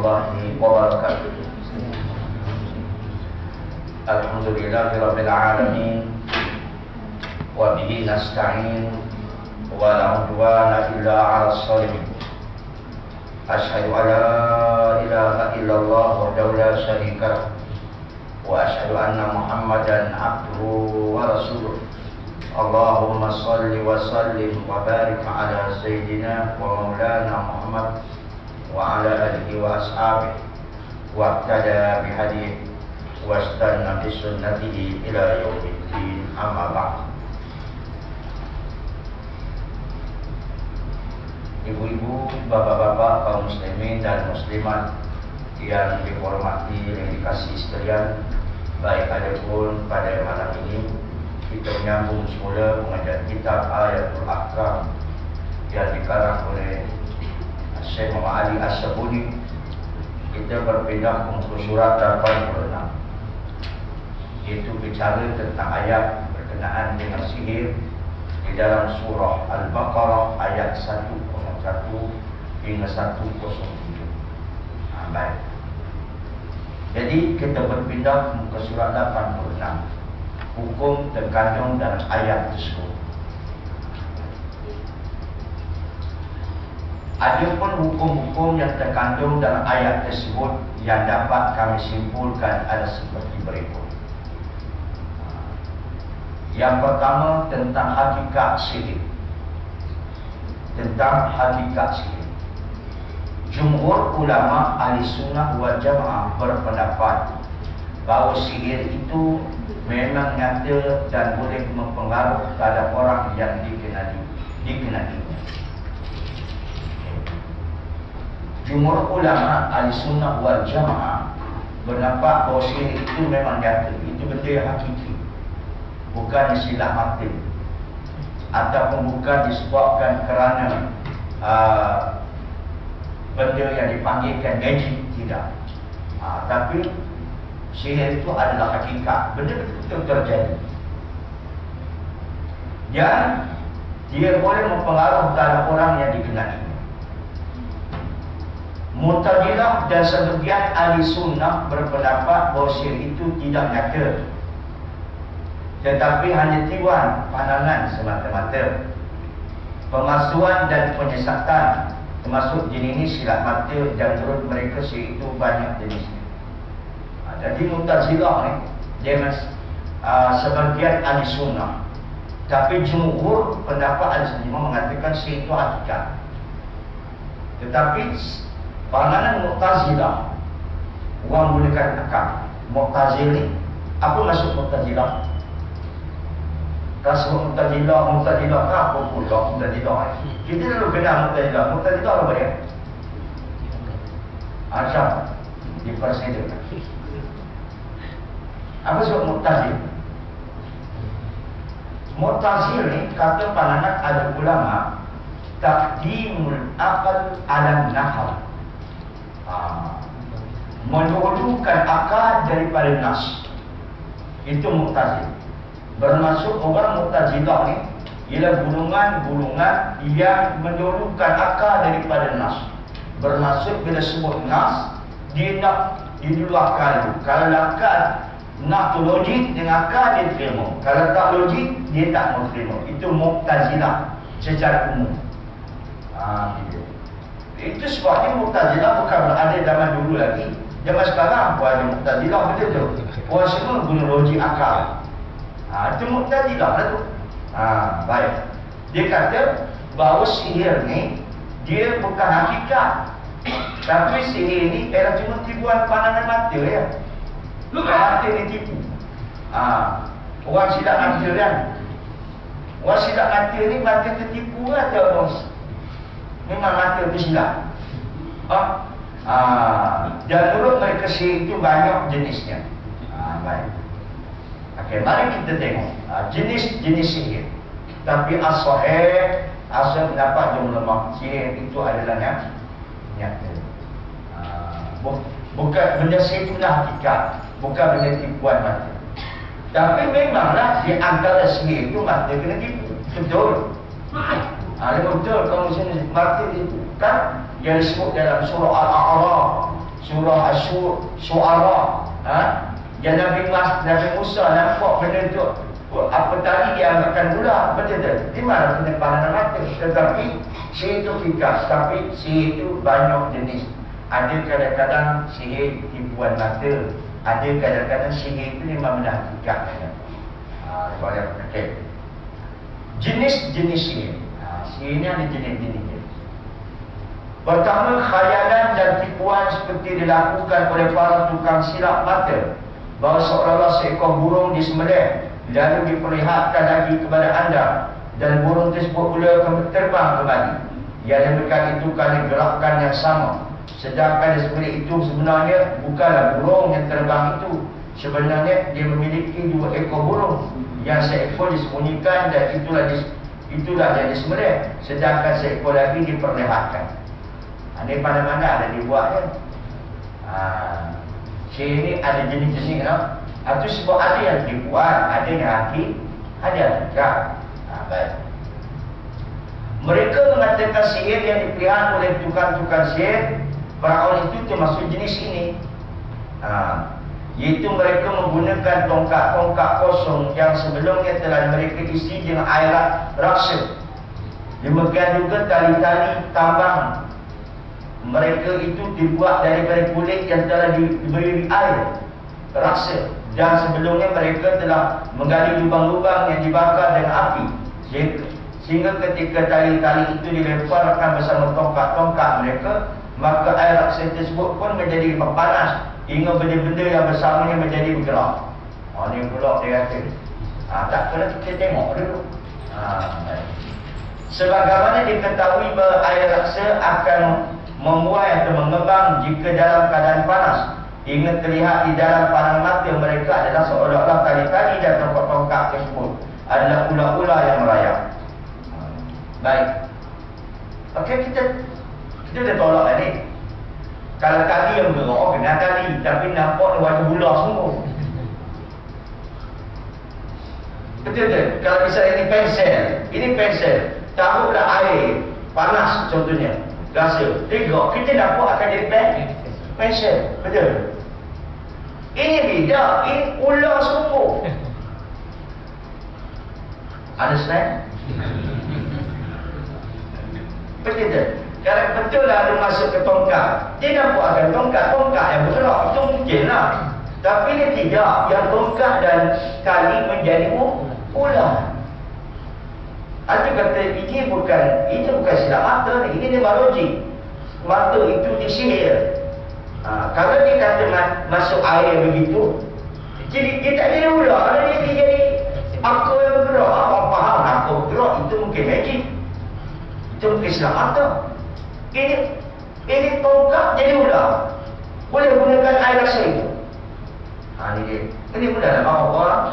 warahmatullahi wabarakatuh. Alhamdulillahirabbil alamin wa bihi nasta'in wa la udwana illa 'alal zalimin. Asyhadu an la ilaha illallah wahdahu la syarika lah wa asyhadu anna Muhammadan abduhu wa rasuluh. Allahumma salli wa sallim wa barik ala sayyidina wa maulana Muhammad wa ala alihi wa ashabihi wa iqtada bihadihi wa istanna bi sunnatihi ila yaumiddin, amma ba'd. Ibu-ibu, bapak-bapak, kaum muslimin dan muslimat yang dihormati dan dikasihi sekalian, baik adapun pada malam ini kita menyambung semula mengajar kitab Ayatul Ahkam yang dikarang oleh Syekh Muhammad Ali As-Sabuni. Kita berpindah ke muka surat 86, iaitu bicara tentang ayat berkenaan dengan sihir di dalam surah Al-Baqarah ayat 101 hingga 107. Baik. Jadi kita berpindah ke muka surat 86. Hukum terkandung dalam ayat tersebut. Adapun hukum-hukum yang terkandung dalam ayat tersebut yang dapat kami simpulkan ada seperti berikut. Yang pertama, tentang hakikat sihir. Tentang hakikat sihir, jumhur ulama ahli sunnah wal jamaah berpendapat bahawa sihir itu memang nyata dan boleh mempengaruhi terhadap orang yang dikenalinya. Jumhur ulama ahli sunnah wal jamaah berpendapat bahawa sihir itu memang nyata, itu benda yang hakiki, bukan silap mata ataupun bukan disebabkan kerana benda yang dipanggilkan magic, tidak. Tapi sihir itu adalah hakikat, benda itu terjadi dan dia boleh mempengaruhi terhadap orang yang dikenali. Mu'tazilah dan sebagian ahli sunnah berpendapat bahawa sihir itu tidak nyata, tetapi hanya tiwan pandangan semata-mata. Pemalsuan dan penyesatan termasuk jenis silap mata dan menurut mereka sihir itu banyak jenisnya. Jadi Mu'tazilah ni dia sebagian ahli sunnah, tapi jumhur pendapat ahli sunnah mengatakan sihir itu hakikat. Tetapi pandangan Mu'tazilah, orang boleh katakan Mu'tazil ni, apa maksud Mu'tazilah? Rasa Mu'tazilah apa pula Mu'tazilah? Kita dulu kenal Mu'tazilah. Mu'tazilah apa dia? Macam di Persiden. Apa sebab Mu'tazil? Mu'tazil ni kata pandangan ada ulama taqdimul aqal ala naqal. Mendahulukan akal daripada nas. Itu Mu'tazil. Bermaksud orang Mu'tazilah ni ialah golongan-golongan yang mendahulukan akal daripada nas. Bermaksud bila sebut nas, dia nak didulukan. Kalau akal nak logik dengan akal dia terima, kalau tak logik dia tak mau terima. Itu Mu'tazilah secara umum. Gitu. Itu sebabnya Mu'tazilah bukan ada zaman dulu lagi. Zaman sekarang pun ada Mu'tazilah betul tu. Orang semua guna logik akal. Itu Mu'tazilah lah tu. Baik. Dia kata bahawa sihir ni dia bukan hakikat, tapi sihir ni ialah cuma tipuan pandangan mata ya. Mata ni tipu. Orang silap mata kan. Orang silap mata ni mata tertipu atau orang memang mata tersilap. Dan menurut mereka sihir itu banyak jenisnya. Baik. Okey, mari kita tengok jenis-jenis sihir. Tapi as-sahih, asal pendapat jumlah sihir itu adalah nyata. Bukan benda sihir itu hakikat, bukan benda tipuan mata. Tapi memanglah di antara sihir itu mata kena tipu. Betul. Betul kalau sini mata tipu kan yang disebut dalam surah Al-A'raf suara. Yang Nabi Musa nampak benda tu, apa tadi dia anggapkan ular, betul tak? Di mana penerbangan mata? Tetapi sihir itu fikas, tapi sihir itu banyak jenis. Ada kadang-kadang sihir tipuan mata, ada kadang-kadang sihir itu memang benda hakikat. Okay. Jenis-jenis sihir. Sihir ini ada jenis-jenis. Pertama, khayalan dan tipuan seperti dilakukan oleh para tukang silap mata, bahawa seolah-olah seekor burung disembelih lalu diperlihatkan lagi kepada anda, dan burung tersebut pula terbang kembali. Yang demikian itu kerana gerakan yang sama, sedangkan disembelih itu sebenarnya bukanlah burung yang terbang itu. Sebenarnya dia memiliki 2 ekor burung, yang seekor disembunyikan dan itulah yang disembelih, sedangkan seekor lagi diperlihatkan. Ini mana-mana ada dibuatnya. Sihir ini ada jenis-jenis. Itu sebab ada yang dibuat, ada yang hati, ada yang tidak. Baik. Mereka mengatakan sihir yang dipelihara oleh tukang-tukang sihir Firaun itu termasuk jenis ini. Iaitu mereka menggunakan tongkat-tongkat kosong yang sebelumnya telah mereka isi dengan air raksa. Demikian juga tali-tali tambang. Mereka itu dibuat daripada kulit yang telah diberi air raksa, dan sebelumnya mereka telah menggali lubang-lubang yang dibakar dengan api, sehingga ketika tali-tali itu dilemparkan bersama tongkat-tongkat mereka, maka air raksa tersebut pun menjadi panas hingga benda-benda yang bersamanya menjadi bergerak. Ini pula dia kata, tak kena kita tengok dulu. Sebagaimana diketahui bahawa air raksa akan membuai atau mengembang jika dalam keadaan panas, hingga terlihat di dalam panang mata mereka adalah seolah-olah tali-tali dan tongkat-tongkat tersebut adalah ular-ular yang merayap. Baik. Okey, kita dah tolak ni. Kalau tali yang bergerak, kena tali, tapi nampak wajah ular semua. Betul tak? Kalau misalnya ini pensel, taruhlah air panas contohnya, rasa tegak, kita nampak akan jadi pensel. Betul? Ini beda, ini ular semua. Understand? Betul tak? Kalau betul lah dia masuk ke tongkat, dia nampak akan tongkat yang bergerak, itu mungkin lah. Tapi dia tidak, yang tongkat dan tali menjadi ular. Itu kata ini bukan silap mata ni, ini memang logik. Mata itu disihir. Kalau dia kata masuk air begitu, jadi dia tak jadi ular, dia jadi akar yang bergerak. Orang faham akar bergerak, itu mungkin magic, itu mungkin silap mata. Ini tongkat jadi ular, boleh gunakan air rasa itu. Ini dia. Ini mudah nak faham orang.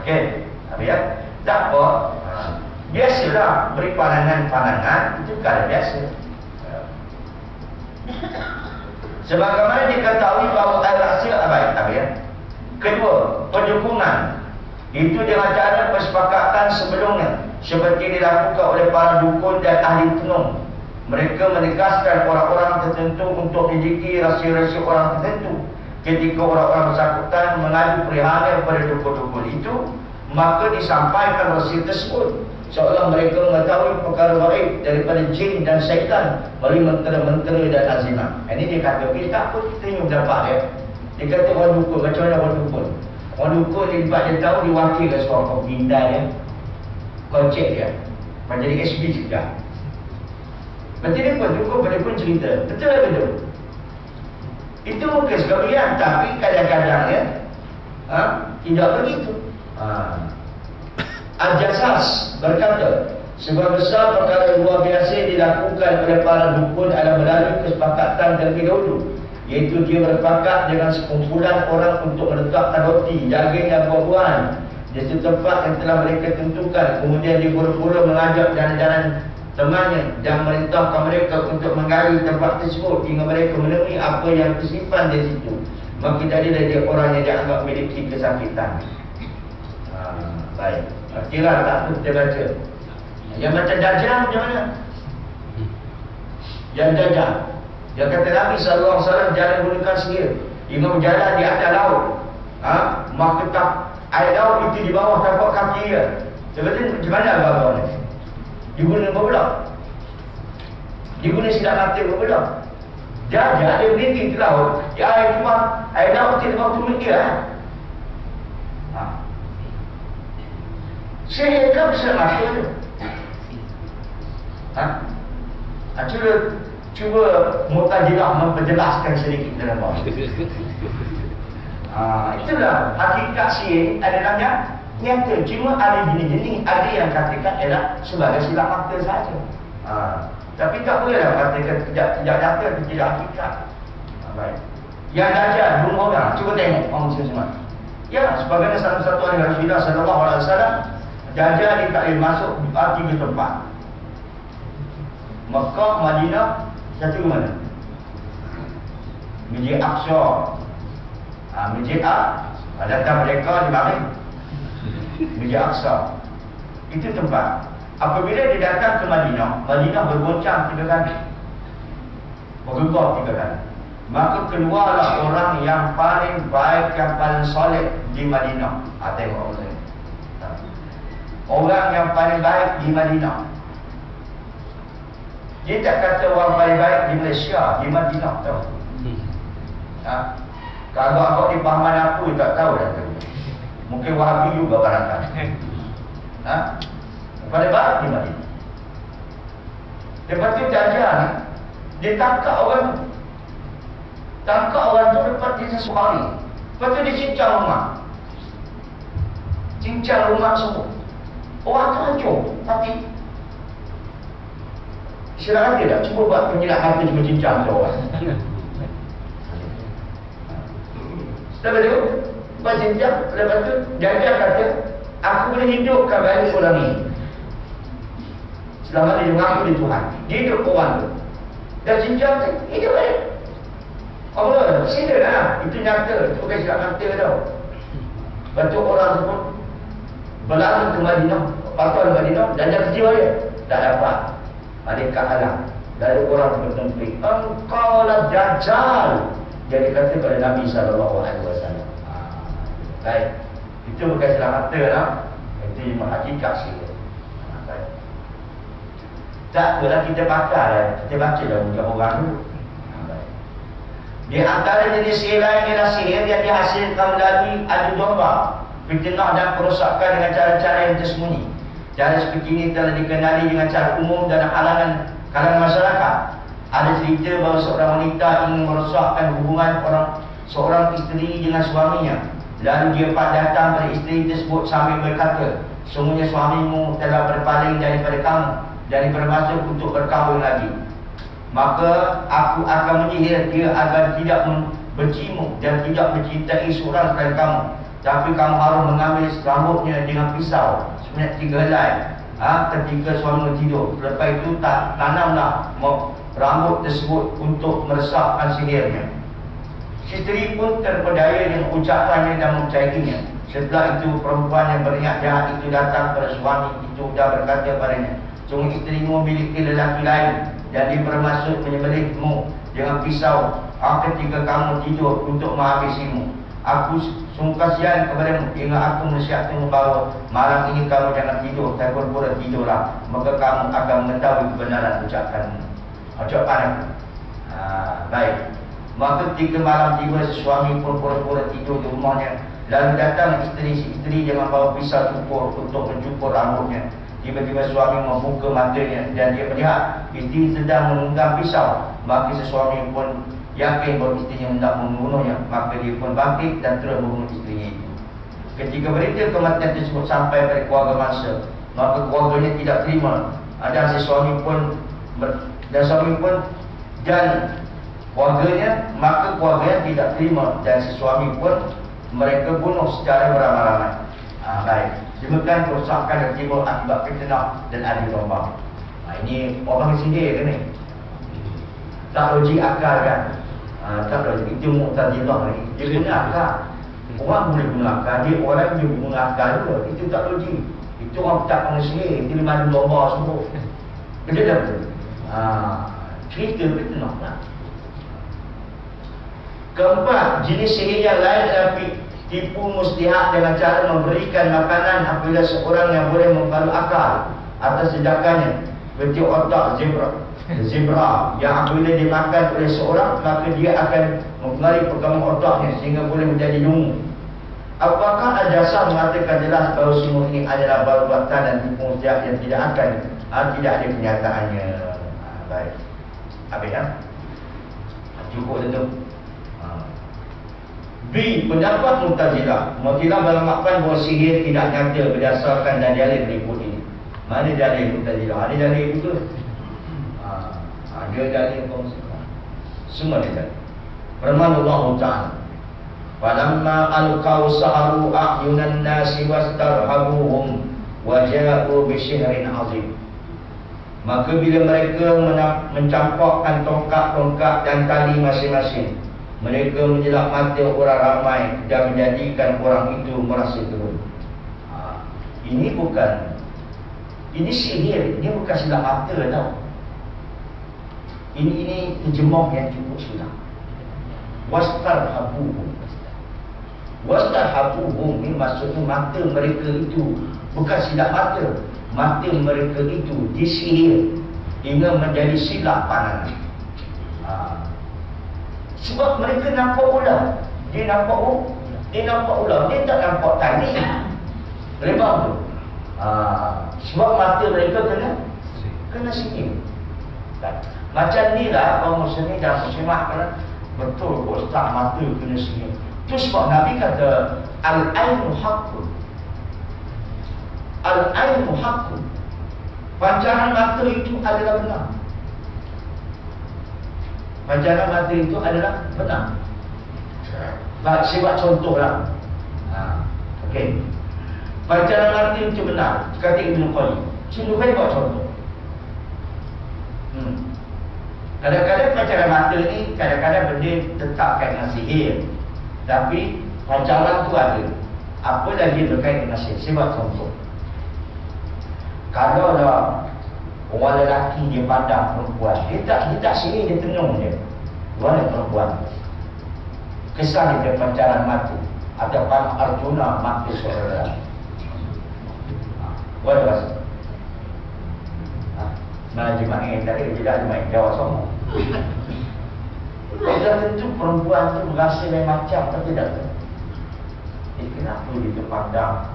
Okey, habis ya? Tak apa. Biasalah beri pandangan, itu keadaan biasa. Sebagaimana diketahui bahawa air raksa habis ya. Kedua, pendukungan. Itu dengan cara persepakatan sebelumnya, seperti dilakukan oleh para dukun dan ahli tenung. Mereka menegaskan orang-orang tertentu untuk menjadi rahsia-rahsia orang tertentu. Ketika orang-orang bersangkutan mengadu perihal kepada dukun-dukun itu, maka disampaikan rahsia tersebut, seolah mereka mengetahui perkara gaib daripada jin dan syaitan melalui mentera-mentera dan azimah. Ini dia kata, tak apa kita ingin dapat dia. Dia kata orang dukun, macam mana orang dukun? Orang dukun dia tahu diwakilkan seorang pembintai dia, konsep dia, menjadi SB juga. Berarti dia pun dukun, boleh pun cerita. Betul tak betul? Itu bukan sekalian, tapi kadang-kadang ya, tidak begitu. Al-Jassas berkata, sebuah besar perkara luar biasa dilakukan oleh para dukun adalah melalui kesepakatan terlebih dahulu, iaitu dia bersepakat dengan sekumpulan orang untuk meletakkan roti, daging dan buah-buahan di satu tempat yang telah mereka tentukan. Kemudian dia pura-pura mengajak jalan-jalan temannya dan merintahkan mereka untuk menggali tempat tersebut hingga mereka menemui apa yang tersimpan di situ. Maka jadilah dia orang yang dianggap memiliki kesakitan. Baik, kira tak tu kita baca. Yang macam Dajjal macam mana? yang dagang. Dia kata Nabi SAW jalan gunakan sihir. Dia berjalan di atas laut. Maka tak air laut itu di bawah tapak kaki dia. Dia kata macam mana abang ni? Dia guna apa pula? Dia guna silap mata apa pula? Dia berdiri di laut. Air laut di bawah turun dia. Sihir kan bisa masuk tu. Cuba Mu'tazilah memperjelaskan sedikit dalam bawah. Itulah hakikat sihir adalah nyata. Cuma ada jenis-jenis, ada yang katakan ialah sebagai silap mata saja. Tapi tak bolehlah katakan tidak nyata atau tidak hakikat. Baik. Yang dajjal bunuh orang, cuba tengok orang Muslim semua. Ya, sebagaimana satu hari Rasulullah SAW, Dajjal dia tak boleh masuk di 3 tempat. Mekah, Madinah, satu ke mana? Masjid Aqsa. Masjid datang mereka di mari. Masjid Aqsa. Itu tempat. Apabila dia datang ke Madinah, Madinah bergoncang 3 kali. Bergegar 3 kali. Maka keluarlah orang yang paling baik, yang paling soleh di Madinah. Tengok orang ni. Orang yang paling baik di Madinah. Dia tak kata orang paling baik di Malaysia, di Madinah, tahu. Kalau awak di pahaman aku, tak tahu dah tu. Mungkin Wahabi juga barangkali. Paling baik di Madinah. Lepas tu Dajjal ni, dia tangkap orang tu. Tangkap orang tu lepas dia sesuari. Lepas tu dia cincang rumah. Cincang rumah semua. Orang tu hancur, mati. Silap hati tak? Cuba buat penyilap hati cuma cincang tu orang. Lepas tu, buat cincang. Lepas tu, Dajjal kata, aku boleh hidupkan balik orang ni. Selama dia mengaku dia Tuhan. Dia hidup orang tu. Dan cincang tu, hidup balik. Allah, sila lah. Itu nyata. Itu bukan silap mata tau. Lepas tu orang tu pun berlari ke Madinah. Patut ke Madinah. Dajjal kecil dia. Tak dapat. Malaikat halang. Dari orang bertempik. Engkau lah Dajjal. Jadi kata kepada Nabi SAW. Baik. Itu bukan silap mata lah. Itu memang hakikat sihir. Baik. Tak apalah kita pakai lah. Kita baca dah bukan orang tu. Di antara jenis sihir lain ialah sihir yang dihasilkan melalui adu domba, fitnah dan perosakan dengan cara-cara yang tersembunyi. Cara seperti ini telah dikenali dengan cara umum dalam kalangan masyarakat. Ada cerita bahawa seorang wanita ingin merosakkan hubungan seorang isteri dengan suaminya. Lalu dia datang pada isteri tersebut sambil berkata, sungguhnya suamimu telah berpaling daripada kamu dan bermaksud untuk berkahwin lagi. Maka aku akan menyihir dia agar tidak membencimu dan tidak mencintai seorang selain kamu. Tapi kamu harus mengambil rambutnya dengan pisau sebanyak 3 helai ketika suami tidur. Lepas itu tanamlah rambut tersebut untuk meresapkan sihirnya. Isteri pun terpedaya dengan ucapannya dan mempercayainya. Setelah itu perempuan yang berniat jahat itu datang pada suami itu dan berkata padanya, sungguh isterimu memiliki lelaki lain dan dia bermaksud menyembelihmu dengan pisau ketika kamu tidur untuk menghabisimu. Aku sungguh kasihan kepadamu hingga aku menasihatmu bahawa malam ini kamu jangan tidur, tapi pura-pura tidurlah, maka kamu akan mengetahui kebenaran ucapanmu. Ucapan baik. Maka ketika malam tiba, suami pun pura-pura tidur di rumahnya. Lalu datang isteri dengan bawa pisau cukur untuk mencukur rambutnya. Tiba-tiba suami membuka matanya dan dia melihat isteri sedang menggenggam pisau. Maka suami pun yakin bahawa isterinya hendak membunuhnya. Maka dia pun bangkit dan terus membunuh isterinya itu. Ketika berita kematian tersebut sampai pada keluarga mangsa, maka keluarganya tidak terima. Dan suami pun keluarganya tidak terima dan suami pun mereka bunuh secara beramai-ramai. Baik. Demikian kerosakan dan timbul akibat fitnah dan adu domba. Ini orang sendiri kan ni. Tak logik akal kan. Tak logik. Itu Mu'tazilah ni. Dia guna akal. Orang boleh guna akal. Orang boleh guna akal juga. Itu tak logik. Itu orang tak pengesihir. Itu lima adu domba semua. Betul tak betul? Cerita ke tenang lah. Keempat, jenis sihir yang lain adalah tipu muslihat dengan cara memberikan makanan apabila seorang yang boleh membalu akal atas tindakannya, seperti otak zebra yang apabila dimakan oleh seorang maka dia akan mempengaruhi perkembangan otaknya sehingga boleh menjadi lungu. Apakah ada dasar mengatakan jelas bahawa semua ini adalah baru-batan dan tipu muslihat yang tidak ada kenyataannya? Baik. Habis ya? Cukup tentu. B. Pendapat Mu'tazilah. Mu'tazilah beranggapan bahawa sihir tidak nyata berdasarkan dalil berikut ini. Mana dalil Mu'tazilah? Ada dalil itu? Ada dalil kaum semua ada dalil. Firman Allah Ta'ala, "Falamma alqaw saharu a'yunan nasi wastarhabuhum wa ja'u bi sihrin 'azim." Maka bila mereka mencampakkan tongkat-tongkat dan tali masing-masing, mereka menjelak mata orang ramai dan menjadikan orang itu merasa teruk. Ini sihir, ini bukan silap mata tau. Ini terjemah yang cukup silap. Wastarhabuhum ini maksudnya mata mereka itu bukan silap mata. Mata mereka itu disihir hingga menjadi silap pandangan. Sebab mereka nampak ular. Dia nampak ular. Dia tak nampak tali. Lebar tu. Sebab mata mereka kena sihir. Macam ni lah kaum muslimin dan muslimat kena betul ustaz mata kena sihir. Itu sebab Nabi kata al-ainu haqqun. Al-ainu haqqun. Pancaran mata itu adalah benar. Pancaran mata itu adalah benar. Baik, saya buat contoh lah. Okey. Pancaran mata itu benar. Kata Ibn Qayyim. Sungguh saya buat contoh. Kadang-kadang pancaran mata ni kadang-kadang benda tetapkan dengan sihir. Tapi pancaran tu ada. Apa lagi berkait dengan sihir? Saya buat contoh. Kalau lah orang lelaki dia pandang perempuan, dia tak sihir, dia tenung dia. Orang perempuan. Kesan dia pancaran mata atau panah Arjuna mata seorang lelaki. What was it? Mana jemaah yang tadi tidak ada main jawab semua. Tidak tentu perempuan tu berasa lain macam, tapi tidak. Kenapa dia terpandang?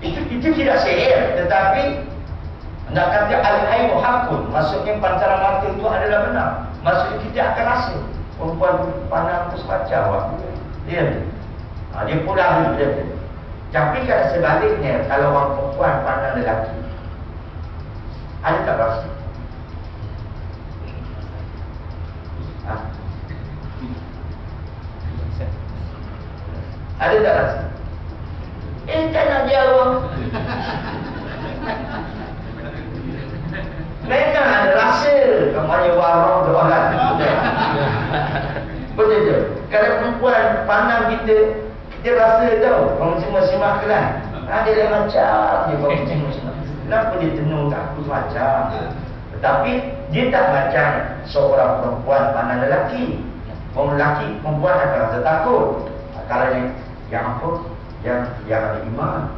Itu tidak sihir, tetapi nak kata al-ainu haqqun, maksudnya pancaran mata itu adalah benar. Maksudnya kita akan rasa perempuan pandang tu semacam dia. Dia pulang dia. Tapi kalau sebaliknya, kalau orang perempuan pandang lelaki, ada tak rasa? Ada tak rasa? Tak nak jawab. Memang ada rasa. Kamarnya warung doalan. Betul je. Kalau perempuan pandang kita rasa tau. Orang semua simak kan. Dia dah macam dia bawa macam. Kenapa dia tenung tak aku macam? Tetapi dia tak macam seorang perempuan pandang lelaki. Orang lelaki perempuan akan rasa takut. Kalau yang apa? Yang ada iman.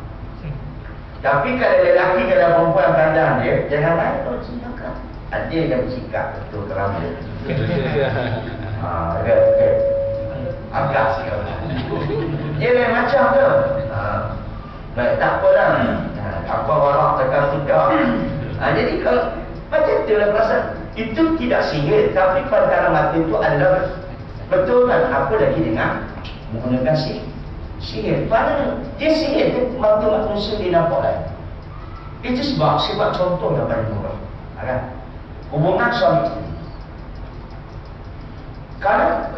Tapi kalau lelaki, kalau perempuan pandang dia, jangan main kalau cakap. Ada yang bersikap betul kerana dia. Agak sikap. Dia lain macam tu. Baik, tak apalah. Apa orang tekan tidak. Jadi kalau macam tu lah perasaan. Itu tidak sihir, tapi pancaran mata itu adalah betul kan? Apa lagi dengan menggunakan sihir. Padahal dia sihir tu mata manusia dia nampak lain. Itu sebab saya buat contoh yang paling murah. Kan? Hubungan suami isteri. Kalau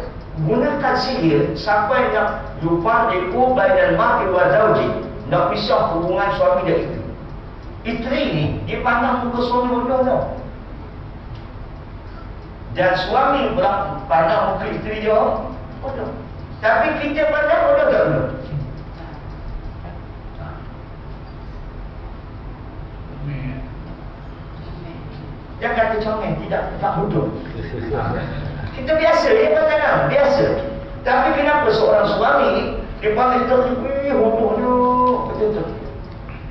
gunakan sihir sampai nak lupa iku bainal mar'i wa zawji, nak pisah hubungan suami dan isteri. Isteri ni dia pandang muka suami bodoh tau. Dan suami pula pandang muka isteri dia bodoh. Tapi kita pandang bodoh tak bodoh? Dia kata comel, tak bodoh. Kita biasa, dia kata biasa. Tapi kenapa seorang suami ni dia panggil kita, bodohnya, betul-betul.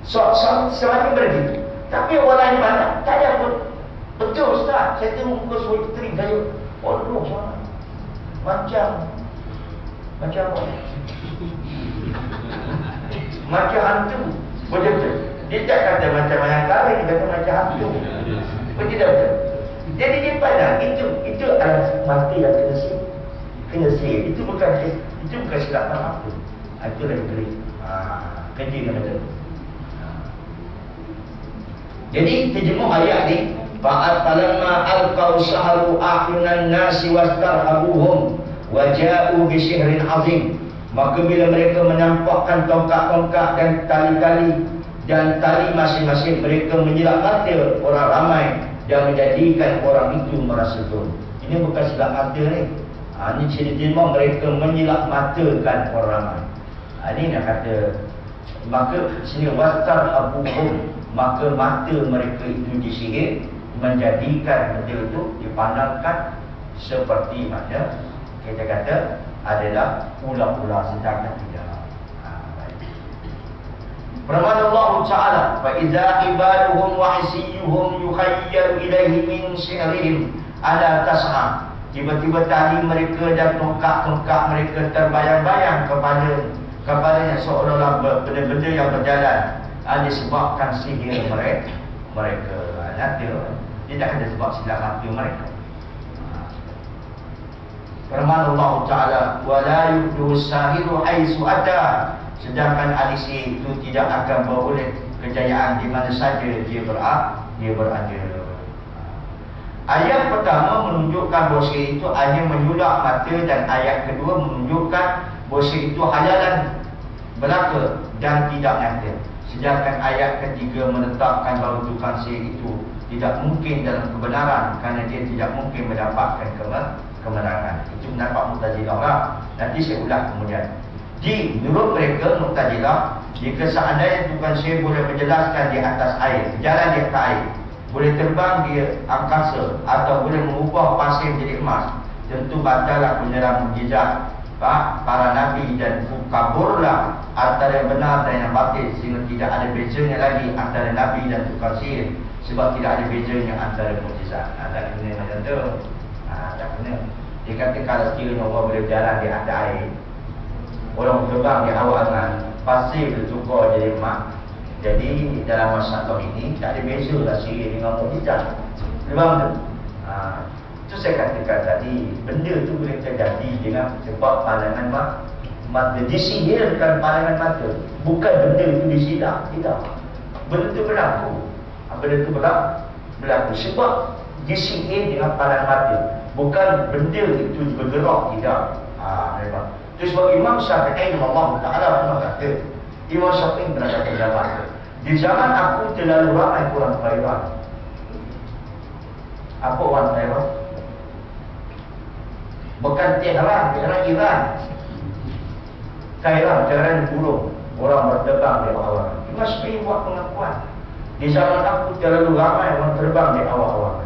Suami begitu. Tapi orang lain pandang, tak ada pun. Betul Ustaz, saya tengok muka suami isteri saya, bodoh suami. Macam apa? Macam hantu. Betul-betul. Dia tak kata macam ayam kari, dia kata macam hantu. Betul-betul. Jadi dia pandang itu adalah mati yang kena sihir. Itu bukan silap apa. Itu lagi pelik. Kerja yang betul. Jadi terjemah ayat ni, falamma alqaw saharu a'yunan nasi wastarhabuhum wa ja'u bi sihrin azim. Maka bila mereka menampakkan tongkat-tongkat dan tali-tali dan tali masing-masing, mereka menyilap mata orang ramai dan menjadikan orang itu merasa turun. Ini bukan silap mata ni. Ini cerita mereka menyilap matakan orang ramai. Ini nak kata, maka sini wastarhabuhum, maka mata mereka itu disihir, menjadikan benda itu dipandangkan seperti macam kita kata adalah ular-ular, sedangkan tidak. Firman Allah Ta'ala, fa idza ibaduhum wa isiyuhum yukhayyalu ilaihi min sihrihim ala tas'a. Tiba-tiba tali mereka dan tongkat-tongkat mereka terbayang-bayang kepadanya seolah-olah benda-benda yang berjalan. Disebabkan sihir mereka. Dia tak ada sebab silap mata mereka. Firman Allah Ta'ala, wala yubdu sahiru haisu ata. Sedangkan ahli sihir itu tidak akan beroleh kejayaan di mana saja dia berada. Ayat pertama menunjukkan bahawa sihir itu hanya menyulap mata, dan ayat kedua menunjukkan bahawa sihir itu hayalan belaka dan tidak nyata. Sedangkan ayat ketiga menetapkan bahawa tukang sihir itu tidak mungkin dalam kebenaran, kerana dia tidak mungkin mendapatkan kemenangan. Itu pendapat Mu'tazilah lah. Nanti saya ulang kemudian. Menurut mereka Mu'tazilah, jika seandainya tukang sihir boleh menjelaskan di atas air, berjalan di atas air, boleh terbang di angkasa, atau boleh mengubah pasir menjadi emas, tentu batallah penyerang mukjizat para nabi, dan kaburlah antara yang benar dan yang batil, sehingga tidak ada bezanya lagi antara nabi dan tukang sihir, sebab tidak ada bezanya antara mukjizat. Tak kena macam tu. Tak kena. Dia kata kalau sekiranya Allah boleh berjalan di atas air, orang terbang di awangan, pasir bertukar jadi emas. Jadi dalam masalah ini tak ada beza lah sihir dengan mukjizat. Faham tu? Itu saya katakan tadi, benda tu boleh terjadi dengan sebab pandangan mata. Disihirkan pandangan mata, bukan benda itu disilap. Tidak. Benda itu berlaku. Benda itu berlaku sebab disihir dengan pandangan mata, bukan benda itu bergerak. Tidak. Itu sebab Imam Syafi'i Allah Ta'ala pernah kata, Imam Syafi'i berada pendapat, di zaman aku terlalu ramai orang Taiwan. Apa orang Taiwan? Bukan Tehran Iran. Tehran burung, orang berterbang di awal. Imam Syafi'i buat pengakuan, di zaman aku terlalu ramai orang terbang di awal-awal.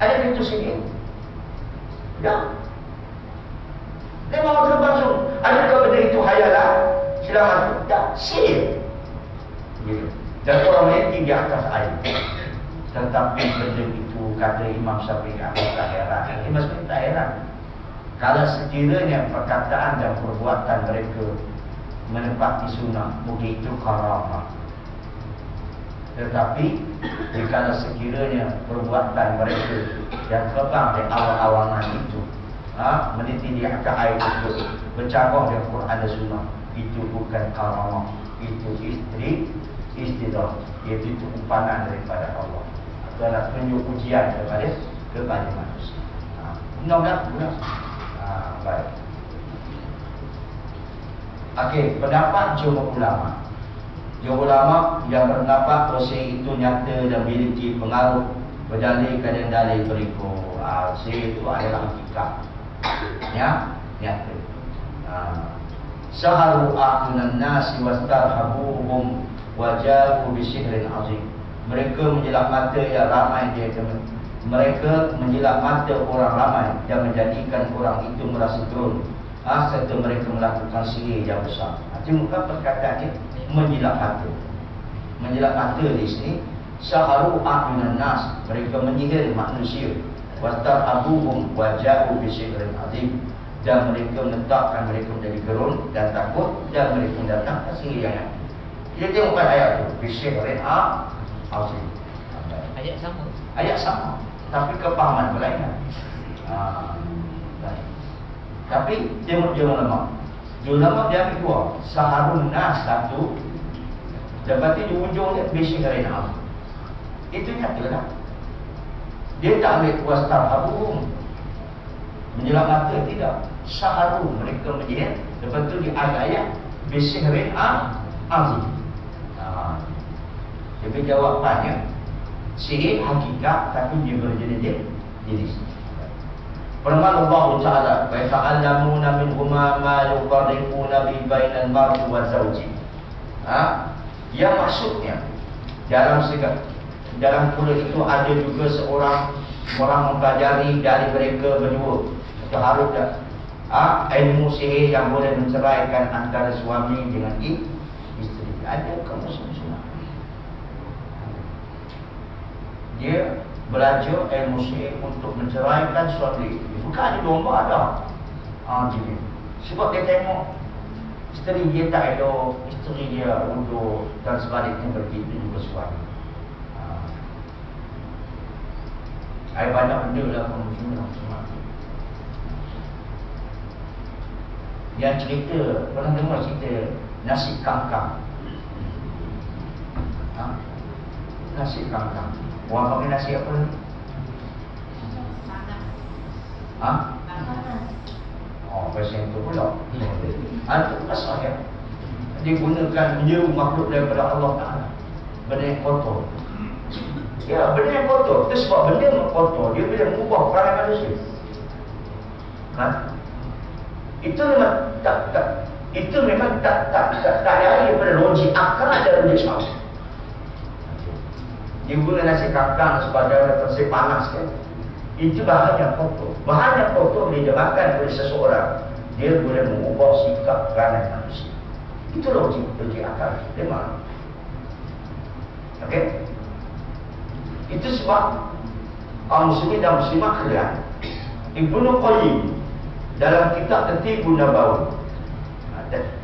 Ada itu sini? Ya. Dia mahu terbang semua. Adakah benda itu hayalan? Selamat. Tak. Sihir. Dan orang lain di atas air. Tetapi benda itu, kata Imam Syafi'i, aku tak heran. Imam Syafi'i tak heran. Kalau sekiranya perkataan dan perbuatan mereka menepati sunnah, mungkin itu karamah. Tetapi kalau sekiranya perbuatan mereka yang terbang di awal-awangan itu, meniti di atas air tersebut, bercampur dengan Quran dan Sunnah, itu bukan karamah, itu istilah, iaitu itu umpanan daripada Allah. Adalah tunjuk ujian kepada manusia. Mudah-mudahan. Baik. Okey, pendapat jumhur ulama. Jumhur ulama yang berpendapat bahawa sihir itu nyata dan memiliki pengaruh berdalilkan dengan dalil berikut. Sihir itu adalah hakikat. Ya, nyata. Saharu a'yunan nasi wastarhabuhum wa ja'u bi sihrin azim. Mereka menjelak mata yang ramai dia. Mereka menjelak mata orang ramai dan menjadikan orang itu merasa turun. Serta mereka melakukan sihir yang besar. Itu bukan perkataannya menjelak mata. Menjelak mata di sini saharu a'yunan nas, mereka menyihir manusia. Wastarhabuhum waja'u bisihrin azim, dan mereka menetapkan mereka menjadi gerun dan takut, dan mereka mendatangkan sihir yang lain. Kita tengokkan ayat itu, bisihrin azim. Ayat sama, tapi kepahaman berlainan. Tapi tengok dia ulama. Ulama dia ambil dua, saharun nas satu, lepas itu di ujungnya bisihrin azim. Itu nyatalah. Dia tak ambil wastarhabuhum, menjelak mata, tidak. Saharu, mereka menyihir. Lepas tu di ayat bisihrin azim. Jadi jawapannya sihir hakikat, tapi dia berjenis-jenis. Firman Allah Ta'ala, wa ta'allamuna minhuma ma yufarriquna bi bainal mar'i wa zawji. Yang maksudnya dalam kulit itu ada juga seorang orang mempelajari dari mereka berdua. Itu harus ilmu sihir yang boleh menceraikan antara suami dengan isteri. Ada kamu semua. Dia belajar ilmu sihir untuk menceraikan suami. Bukan ada domba ada. Jadi sebab dia tengok isteri dia tak elok, isteri dia undur, dan sebaliknya begitu juga suami. Ada banyak benda lah kaum muslimin semua. Yang cerita, pernah dengar cerita nasi kangkang? Nasi kangkang. Orang pakai nasi apa ni? Bahasa itu pula. Itu asalnya digunakan menyeru makhluk daripada Allah Ta'ala, benda yang kotor. Ya, benda yang kotor. Itu sebab benda yang kotor, dia boleh mengubah perangai manusia. Itu memang tak ada daripada logik akal dan logik syar'i. Dia guna nasi kangkang sebagai nasi panas kan. Itu bahan yang kotor. Bahan yang kotor bila dimakan oleh seseorang, dia boleh mengubah sikap perangai manusia. Itu logik akal. Memang. Okey? Itu sebab kaum muslimin dan muslimat kalian, Ibnu Qayyim dalam kitab At-Tibbun Nabawi,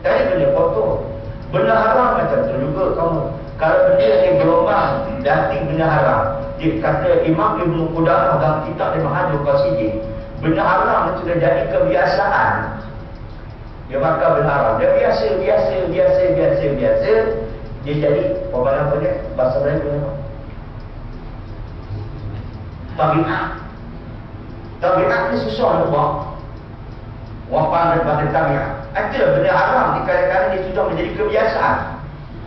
tadi benda kotor, benda haram macam tu juga kamu. Kalau benda yang gelombang dating benda haram, dia kata Imam Ibnu Qudamah dalam kitab Al-Mahajur Qasidin, benda haram itu dah jadi kebiasaan. Dia makan benda haram, dia biasa, dia jadi apa dia? Bahasa Melayu apa? Tabiat ni susah nak buat. Wapan daripada tabiat. Ada benda haram ni kadang-kadang dia sudah menjadi kebiasaan.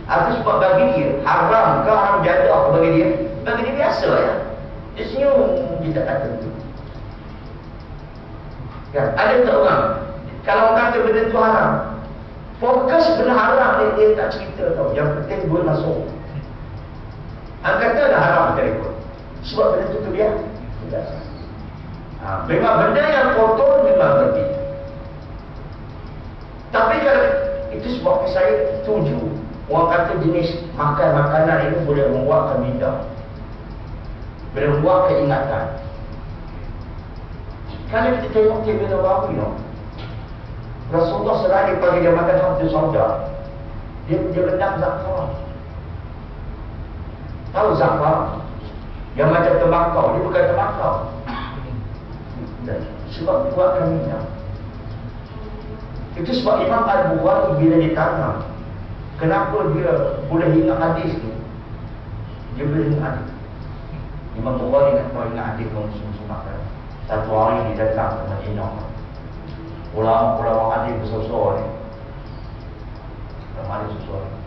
Itu sebab bagi dia haram ke haram jadah bagi dia biasa ya. Dia senyum, dia tak kata tu. Kan? Ada tak orang kalau kata benda tu haram, fokus benda haram dia tak cerita tau. Yang penting dia masuk. Kata dah haram kita ikut. Sebab benda tu kebiasaan. Memang benda yang kotor memang berbeza. Tapi kalau itu sebab saya setuju, orang kata jenis makanan itu boleh membuatkan bidah, boleh membuat keingatan. Kalau kita tengok Ibn Nabawi, Rasulullah selalu pagi dia makan satu sauda, dia rendam za'faran. Tahu za'faran? Yang macam tembakau, dia bukan tembakau. Sebab buatkan minyak. Itu sebab Imam Al-Bukhari bila ditanya kenapa dia boleh ingat hadis ni, dia boleh ingat hadis. Imam Bukhari nak tahu ingat hadis kaum muslimin. Satu hari dia datang ke Madinah. Ulama-ulama hadis besar-besar ni, ulama hadis besar ni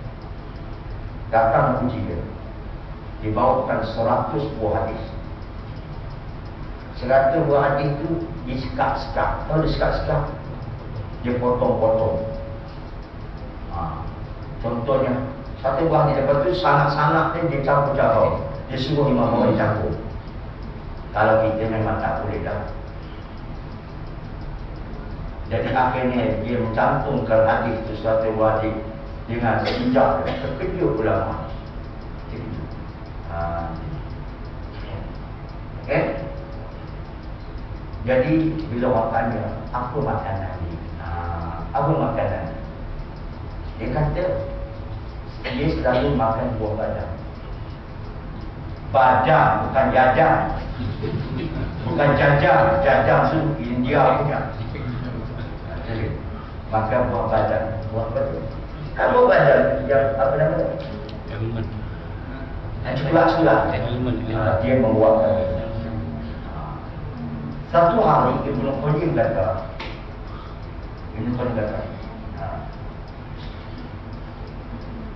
datang menguji dia. Dibawakan 100 buah hadis. 100 buah hadis tu disekat-sekat. Tahu disekat-sekat? Dia potong-potong. Contohnya Satu buah ni lepas tu sanak-sanak ni dia campur-campur. Dia suruh imam orang campur. Kalau kita memang tak boleh dah. Jadi akhirnya dia mencantumkan hadis itu suatu hadis dengan bijak, terkejut ulama. Okay? Jadi bila orang tanya apa makanan ni? Apa makanan? Dia kata dia selalu makan buah badang. Badang bukan jajang. Bukan jajang. Jajang tu India punya. Makan buah badang. Buah badang. Apa badang? Yang apa nama? Almond. Sulak-sulak. Dia membuatkan. Satu hari Ibnu Qayyim kata,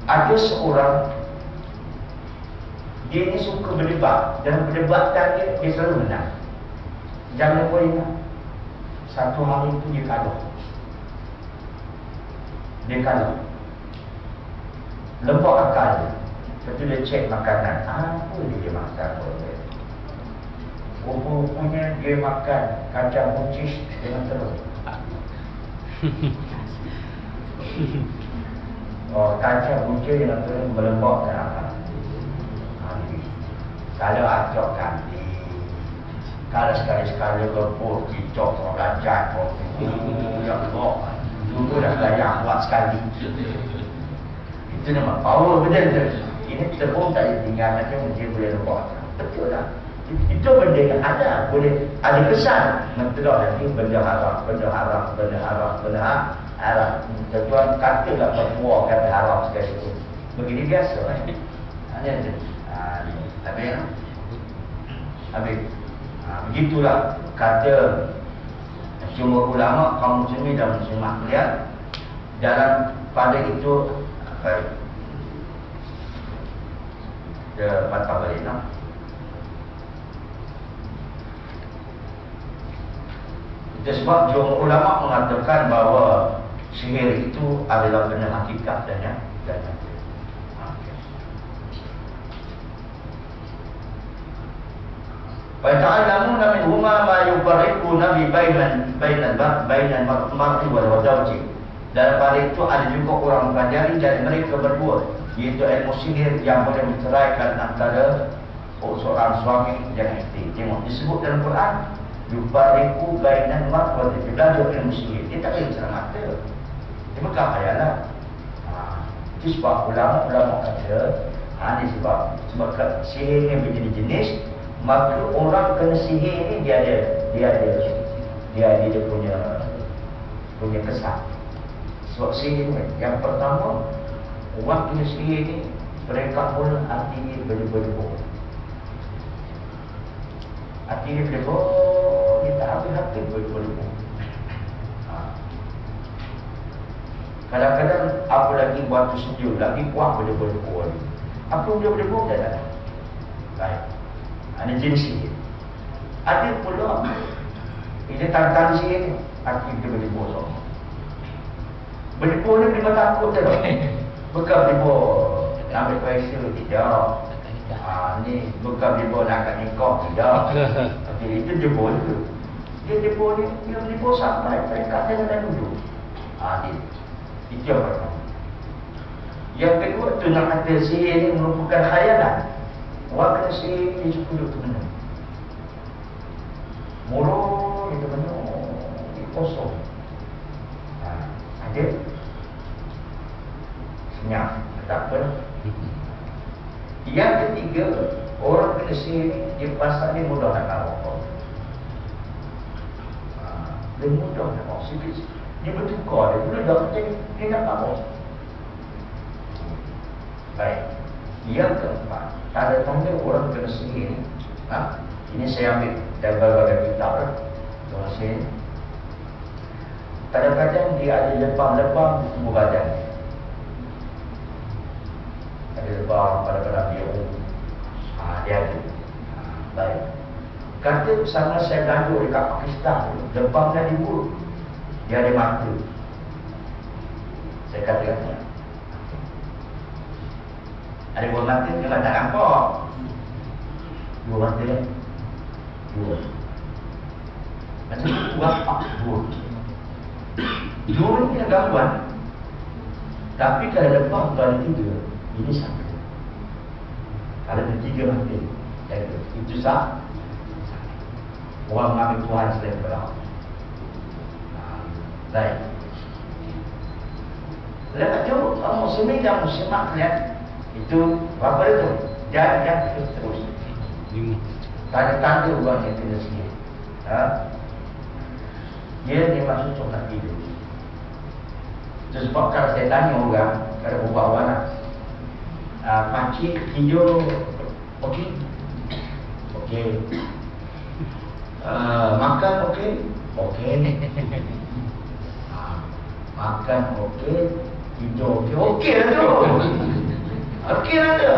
ada seorang dia ni suka berdebat, dan perdebatan dia selalu menang. Jangan lupa ingat, satu hari itu dia kalah. Lembut akal dia. Lepas tu dia cek makanan. Apa dia makan? Rupa-rupanya dia makan kacang buncis dengan telur. Kacang buncis dengan telur melembutkan akal. Kalau acok kanti, kalau sekali-sekali rebus, kicok, rajat, ya Allah, dulu dah layak buat sekali. Itu nama power betul tu. Ini tepung tak tinggal macam dia boleh lembut. Betul tak? Itu benda yang ada, boleh ada kesan mentelah nanti benda haram. Tuan katalah semua kata haram sekali itu. Begini biasa hanya tu. Habis. Begitulah kata cuma ulama kaum muslimin dan muslimat lihat dalam pada itu dia patah balik lah. Itu sebab jumhur ulama mengatakan bahawa sihir itu adalah benda hakikat dan nyata. Wa ta'allamuna minhuma ma yufarriquna bi bainal mar'i wal zawji. Dalam pada itu ada juga orang mempelajari dari mereka berdua, iaitu ilmu sihir yang boleh menceraikan antara seorang suami dan isteri. Tengok disebut dalam Quran yufarriqu bainal mar'i wal zawji. Belajar ilmu sihir. Dia tak boleh cerah mata. Dia bukan khayalan. Itu sebab ulama-ulama kata ini sebab sihir ni berjenis-jenis. Maka orang kena sihir ni dia punya kesan. Sebab sihir ni yang pertama, orang kena sihir ni mereka mula hati berdebar-debar. Hati dia berdebar, dia tak habis-habis berdebar-debar. Kadang-kadang apa lagi waktu sejuk, lagi kuat berdebar-debar. Apa dia berdebar tak ada. Baik. Ada jenis sihir. Ada pula dia tantang sihir ni, hati dia berdebar semua. Berdebar ni memang takut tak? Bukan berdebar nak ambil kuasa, tidak. Ni bukan berdebar nak kat nikah, tidak. Okay, itu debar tu. Dia debar ni, dia berdebar sampai peringkat jangan duduk. Itu yang pertama. Yang kedua tu nak kata sihir ni merupakan khayalan. Orang kena sihir ni suka duduk termenung. Murung dia termenung, dia kosong. Ada senyap, tak apa. Yang ketiga, orang kena sihir ni dia pasal dia mudah nak kawan. Dia mudah nak kawan. Dia bertukar, dia mudah dia nak kawan. Baik. Yang keempat, tanda-tanda orang kena sihir ni. Ini saya ambil dari berbagai kitab lah. Orang sihir ni, kadang-kadang dia ada lebam-lebam di tubuh badan. Ada lebam pada biru. Dia ada. Baik. Kata sama saya gaduh dekat Pakistan, lebam dah di mulut, dia ada mata. Saya kata Ada buah mata memang tak nampak. Buah mata dia. Dua. Macam tu buah pak dua. Dua ni ada gangguan. Tapi kalau lepas ada tiga, ini satu. Kalau ada tiga mati, itu sah. Orang mengambil Tuhan selain berapa. Baik. Lepas tu, muslimin dan muslimat lihat itu berapa itu? Dan terus. Tanda-tanda orang yang kena sikit. Dia masuk contoh tidur. Itu sebab kalau saya tanya orang, kalau buat orang pakcik tidur okey? Okey. Makan okey? Okey. Makan okey, tidur okey. Okey lah tu. Okey lah tu.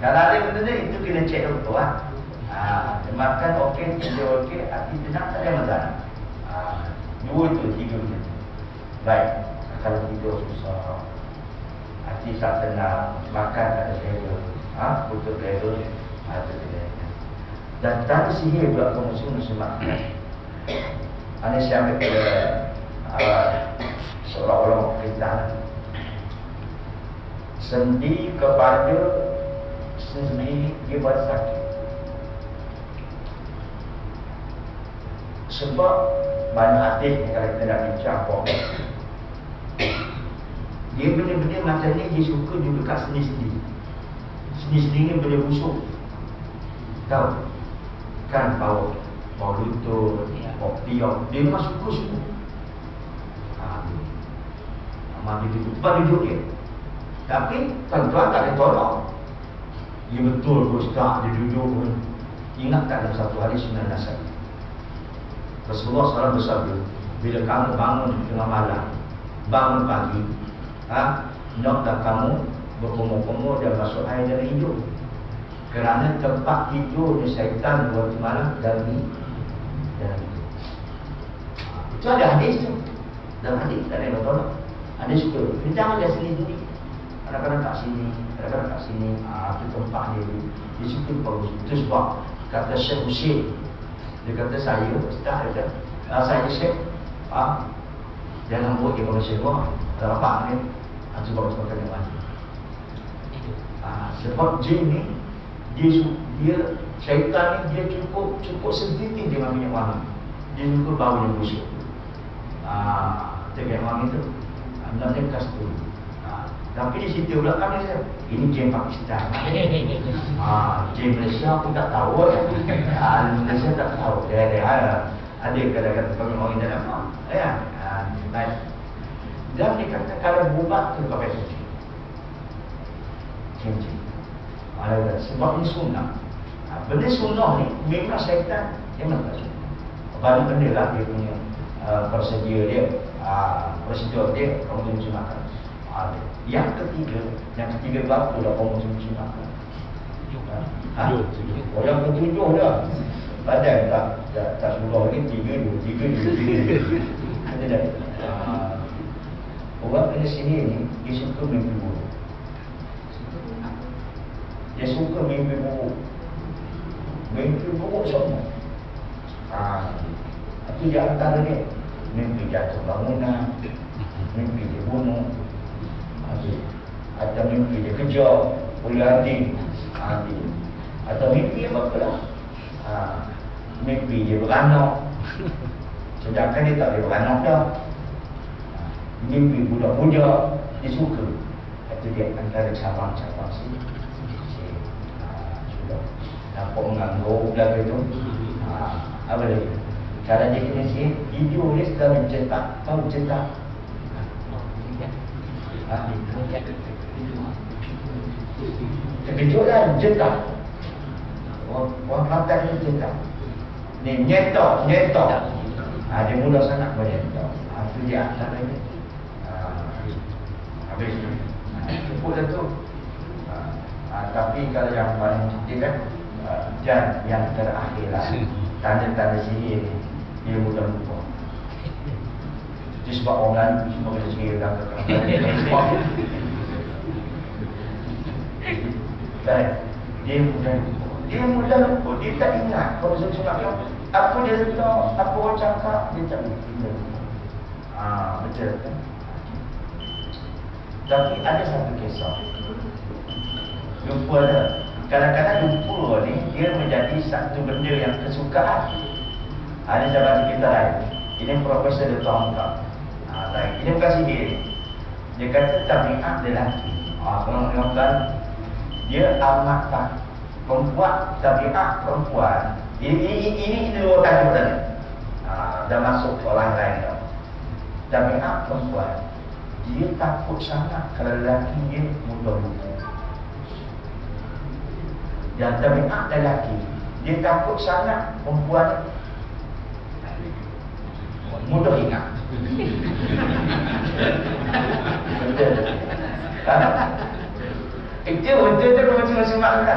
Kalau ada benda ni, itu kena cek doktor lah. Makan okey, tidur okey, hati tenang, tak ada masalah. Dua tu, tiga macam tu. Baik, kalau tidur susah, hati tak tenang, makan tak ada level, putus level, ada level. Dan tadi sihir pula kaum muslimat. Ini saya ambil seorang ulama kita. Sendi kepada sendi dia buat sakit. Sebab banyak hadis kalau kita nak bincang apa, dia benda-benda macam ni dia suka juga kat sendi-sendi. Sendi-sendi ni boleh busuk. Tahu? Kan bau lutut, bau piok. Dia memang suka semua. Dia duduk tempat duduk dia. Tapi tuan-tuan tak ada tolong. Dia betul Ustaz, dia duduk pun. Ingat tak dalam satu hari sunnah nasab Rasulullah SAW bersabda, bila kamu bangun di tengah malam, bangun pagi, hendaklah kamu berkumur-kumur dan masuk air dari hidung. Kerana tempat tidur ni syaitan buat malam dari hidung. Itu ada hadis tu. Dalam hadis tak ada tolong. Hadis tu, dia jangan dia sendiri. Kadang-kadang kat sini, kadang-kadang kat sini. Itu tempat dia. Dia suka bagus. Itu sebab kata Syekh Husin, dia kata saya, Ustaz dia kata, saya Syekh, jangan buat dia kalau Syekh buat. Ada apa ni? Itu sebab kena mati. Sebab jin ni, dia syaitan ni, dia cukup sensitif dengan minyak wangi. Dia suka bau yang busuk. Minyak wangi tu namanya kasturi. Tapi di situ pula kami kata, ini jin Pakistan. Jin Malaysia aku tak tahu. Malaysia tak tahu. Ada kadang-kadang kami orang India apa? Baik. Dan dia kata kalau bubat tu pakai suci. Jin. Sebab ini sunnah. Benda sunnah ni memang syaitan dia memang tak suka. Banyak benda lah dia punya prosedur dia, kamu tu mesti makan. Yang ketiga bab tu dah kamu mesti makan. Yang ketujuh dah. Badan tak suruh lagi tiga. Ada dah. Orang kena sini ni dia suka mimpi buruk. Dia suka mimpi buruk. Mimpi buruk semua. Itu di antara dia. Mimpi jatuh bangunan, mimpi dia bunuh, atau mimpi dia kejar oleh adik, atau mimpi apa pula, mimpi dia beranak, sedangkan dia tak boleh beranak dah. Mimpi budak-budak dia suka. Itu dia antara cabang-cabang sini. Sudah nampak mengganggu belaka tu. Apa lagi? Cara dia kena sikit, video dia sudah mencetak. Tahu mencetak? Terkejut lah mencetak. Orang Kelantan ni mencetak. Ni nyetok. Dia mula sangat menyetok. Itu dia antara ni. Habis ni. Cukup dah tu. Tapi kalau yang paling penting kan, dan yang terakhir lah, tanda-tanda sihir ni, dia mudah lupa. Itu sebab orang lain semua kena sihir dan kekerasan. Dan dia mudah lupa. Dia tak ingat. Kalau saya cakap apa dia letak, apa orang cakap, dia tak ingat. Betul kan? Tapi ada satu kisah. Lupa dah. Kadang-kadang lupa ni dia menjadi satu benda yang kesukaan. Ada sahabat kita lain. Ini Profesor Dr. Hamka. Ini bukan sihir. Dia kata tabiat lelaki. Kalau mengatakan dia amat tak perempuan, tabiat perempuan. Ini dua tajuk tadi. Dah masuk orang lain dah. Tabiat perempuan, dia takut sangat kalau lelaki dia mudah lupa. Dan tabiat lelaki, dia takut sangat perempuan mudah ingat. Betul. Itu betul tu macam-macam makna.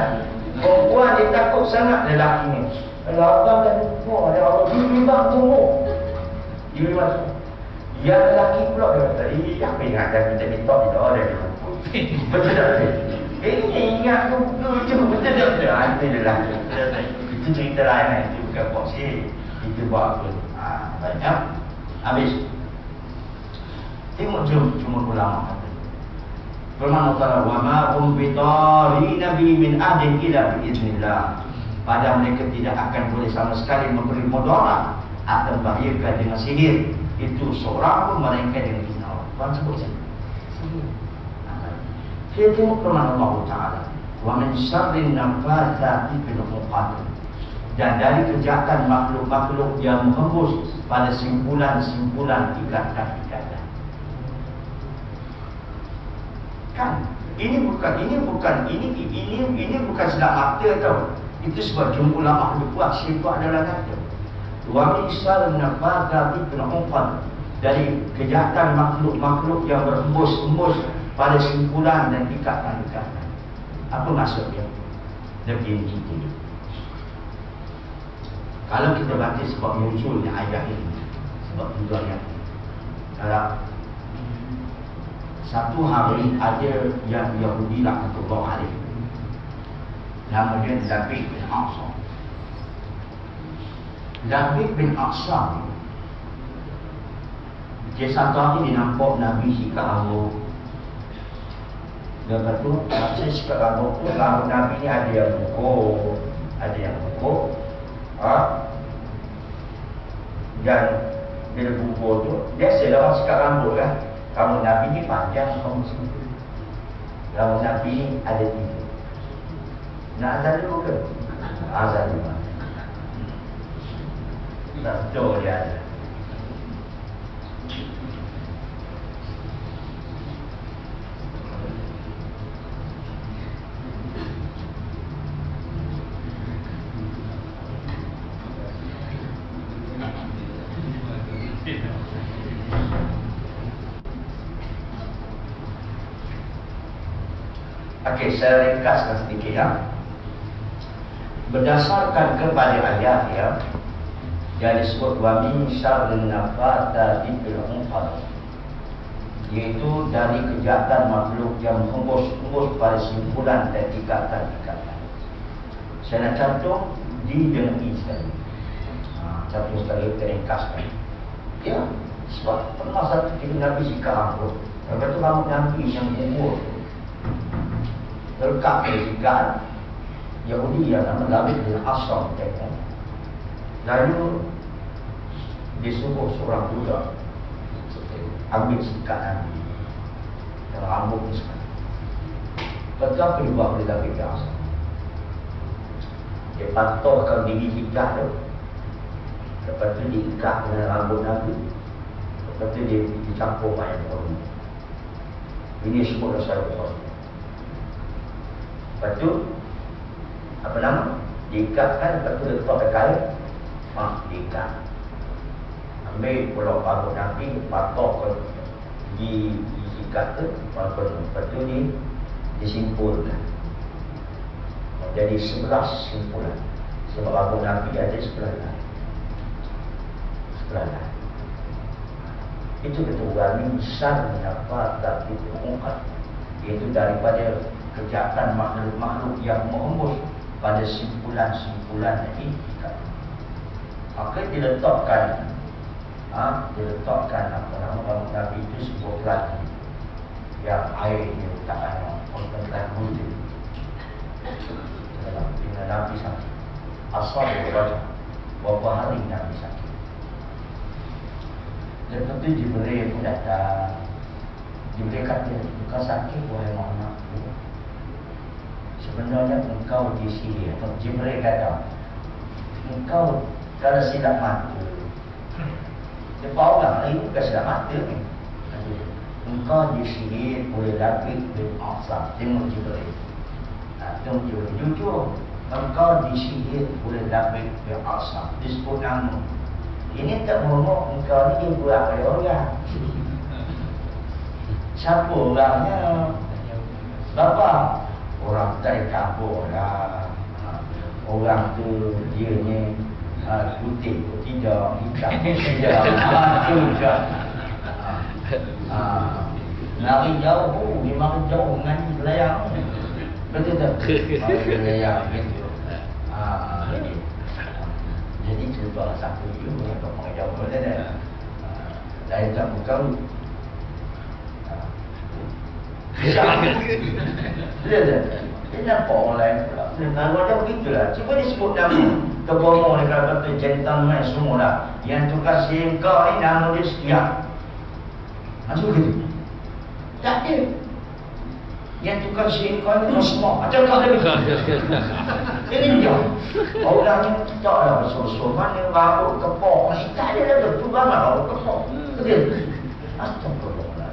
Perempuan dia takut sangat lelaki ni. Kalau abang dah lupa, ada orang bimbang tunggu. Dia bimbang tunggu. Yang lelaki pula dia kata, apa ingat dah kita minta tidak ada dia lupa. Betul tak? Ini ingat tu betul tak? Itu lelaki. Itu cerita lain. Itu bukan boksi. Itu buat apa? Banyak. Habis. Tengok cuma ulama kata. Firman Allah, "Wa ma hum bitarina bi min adin illa bi idznillah." Pada mereka tidak akan boleh sama sekali memberi mudarat atau membahayakan dengan sihir. Itu seorang pun melainkan dengan izin Allah. Tuan sebut saja. Sihir. Kita tengok firman Allah Taala, "Wa min syarrin naffatsati fil 'uqad." Dan dari kejahatan makhluk-makhluk yang menghembus pada simpulan-simpulan ikatan-ikatan. Kan? Ini bukan silap mata tau. Itu sebab jumlah makhluk kuat sifat adalah kata. Wa min syarrin naffatsati fil 'uqad. Dari kejahatan makhluk-makhluk yang berhembus-hembus pada simpulan dan ikatan-ikatan. Apa maksudnya? Lebih ini. Kalau kita baca sebab munculnya ayat ini, sebab tujuannya, kalau satu hari ada yang Yahudi laknatullah alaih, nama dia Labid bin Aqsa. Labid bin Aqsa ni, dia satu hari dia nampak Nabi sikat rambut. Lepas tu, saya sikat rambut tu, rambut Nabi ni ada yang pukul, ada yang pukul. Dan bila pukul tu, biasalah orang sikat rambut kan. Rambut Nabi ni panjang, rambut Nabi ni ada 3. Nak azan dulu ke? Azan dulu. Tak betul dia ada. Okey, saya ringkaskan sedikit ya. Berdasarkan kepada ayat ya, yang disebut wa min syarrin naffatsati fil 'uqad, iaitu dari kejahatan makhluk yang menghembus pada simpulan dan ikatan-ikatan. Saya nak cantum di dengan sekali. Cantum sekali kita ringkaskan. Ya, sebab pernah satu ketika Nabi sikat rambut. Lepas tu rambut Nabi yang umur terlekat dari sikat Yahudi yang nama Labid bin Aqsa. Lalu disuruh seorang budak ambil sikat Nabi dan rambut ni sekali. Lepas tu buat oleh Labid bin Aqsa, dia patahkan gigi sikat tu. Lepas tu diikat dengan rambut Nabi. Lepas tu dia dicampur mayat Nabi. Ini sebut Rasulullah. Lepas tu apa nama? Diikatkan. Lepas tu letak dekat kain. Diikat. Ambil pulau rambut Nabi, patah ke gigi sikat tu. Lepas tu disimpulkan. Jadi 11 simpulan. Sebab rambut Nabi ada 11. Itu ketua min syarrin naffatsati fil 'uqad, iaitu daripada kejahatan makhluk-makhluk yang menghembus pada simpulan-simpulan etika. Maka diletakkan apa nama rambut Nabi itu sebuah pelati yang air dia letakkan kontentan wujud dengan Nabi sakit. Asal dia baca berapa hari Nabi sakit. Lepas tu Jibril pun datang. Jibril kata, "Engkau sakit wahai Muhammad. Sebenarnya engkau disihir." Jibril kata, "Engkau kalau silap mata." Dia orang lain bukan silap mata ni. Engkau disihir oleh Labid bin A'sam. Tengok Jibril. Tengok Jibril. Jujur, engkau disihir oleh Labid bin A'sam. Disebut nama. Ini tak berhubung engkau ni dia buat oleh orang. Siapa orangnya? Bapa. Orang dari kampung lah. Orang tu dia ni putih pun tidak, hitam pun tidak. Itu je. Lari jauh, dia makin jauh dengan layang. Betul tak? Layang gitu. Jadi cerita satu juga untuk mengajar boleh dah. Lain tak bukan. Dia dah. Dia nampak orang lain pula. Nama dia begitulah. Cuba disebut nama. Kebohongan dia kalau kata gentleman semua lah. Yang tukar singkau ni nama dia sekian. Macam begitu. Tak ada. Yang tukar singkau ni semua. Macam kau dia begitu. Ini dia. Orang yang tak lah besar-besar. Mana rambut kepok ni. Tak ada lah. Tu banyak rambut kepok. Betul. Astagfirullah.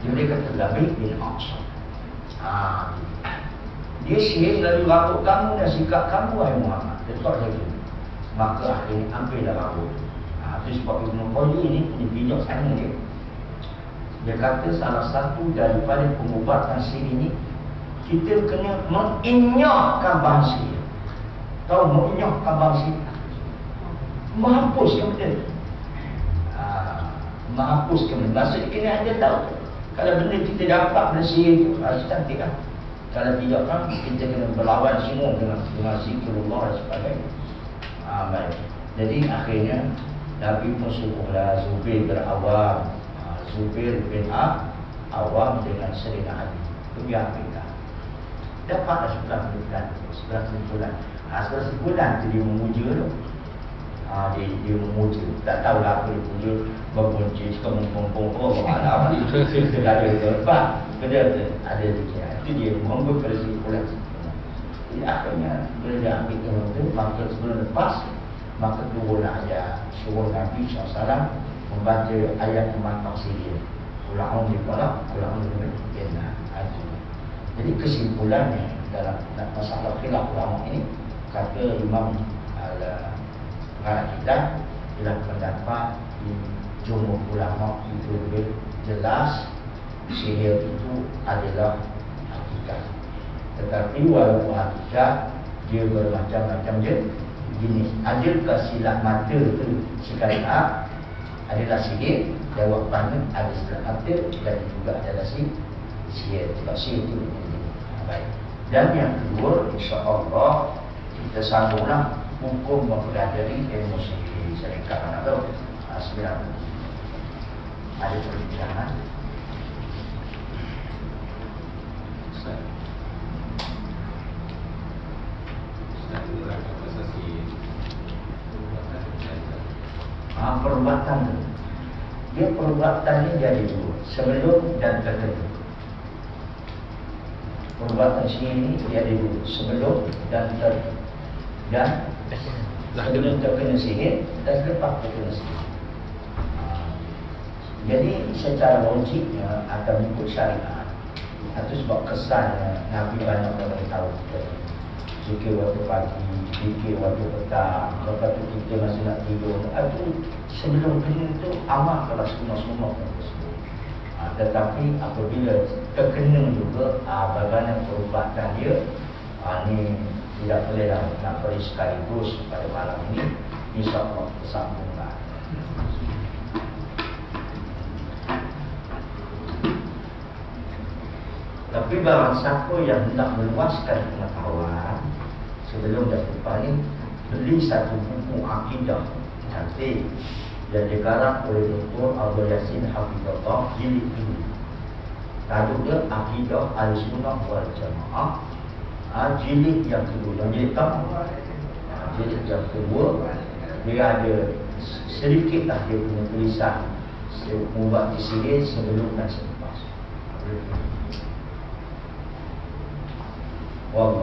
Dia kata Labid bin A'sam. Dia sihir dari rambut kamu dan sikap kamu wahai Muhammad. Dia tak lagi. Maka akhirnya ambillah rambut. Itu sebab Ibn Qayyim ini punya bijak sana dia. Dia kata salah satu daripada pengubatan sihir ini, kita kena menginyakkan bahan sihir. Tahu menginyakkan bahan sihir? Menghapuskan benda. Menghapuskan benda. Maksudnya kena ada tahu. Kalau benda kita dapat benda sihir itu, cantik kan? Kalau tidak kan kita kena berlawan semua dengan zikrullah dan sebagainya. Baik. Jadi akhirnya Nabi pun suruhlah Zubair bin Awam, Zubair bin Awam dengan Sayyidina Ali. Pergi ambillah. Dapatlah 11 bulan. 11 bulan tu dia memuja tu. Dia memuja. Tak tahulah apa dia puja. Berbunci, kemumpung-pung, bermalam. Kita ada lepas. Kedua tu ada dia. Itu dia mengambil kesimpulan. Jadi akhirnya bila dia ambil ilmu itu, maka sebelum lepas, maka turunlah ayat suruh Nabi SAW membaca ayat memantau sihir. Ula'un dikolak, ula'un dikolak. Jadi kesimpulannya dalam masalah khilaf ulama ini, kata Imam Al-Ghazali ialah pendapat jumhur ulama itu lebih jelas sihir itu adalah hakikat. Tetapi walaupun hakikat, dia bermacam-macam jenis. Adakah silap mata itu sekali adalah sihir? Jawapannya ada silap mata dan juga adalah sihir. Sebab sihir itu baik. Dan yang kedua, insya-Allah kita sambunglah hukum mempelajari ilmu sihir. Saya katakan tahu 9 ada perbincangan. Perubatan dia perubatannya jadi dua, sebelum dan tertentu. Perubatan sihir ini dia ada dua, sebelum dan tertentu. Dan sebelum terkena sihir dan selepas terkena sihir. Jadi secara logiknya akan mengikut syariat. Itu sebab kesannya Nabi banyak beritahu kita. Zikir waktu pagi, zikir waktu petang, lepas tu kita masih nak tidur. Itu sebelum kena itu amat kalau semua-semua tersebut. Tetapi apabila terkena juga bagaimana perubatan dia, ini tidak boleh nak beri sekaligus pada malam ini. InsyaAllah tersambunglah. Lepas Tapi barang siapa yang hendak meluaskan pengetahuan, sebelum jatuh ni, beli satu buku akidah cantik yang dikarang oleh Dr. Abdul Yassin Hafizullah jilid ini. Tajuk dia Akidah Ahlussunnah wal Jamaah, jilid yang kedua. Yang jilid pertama, jilid yang kedua, dia ada sedikit lah dia punya tulisan membuat disihir sebelum dan selepas. Wallah.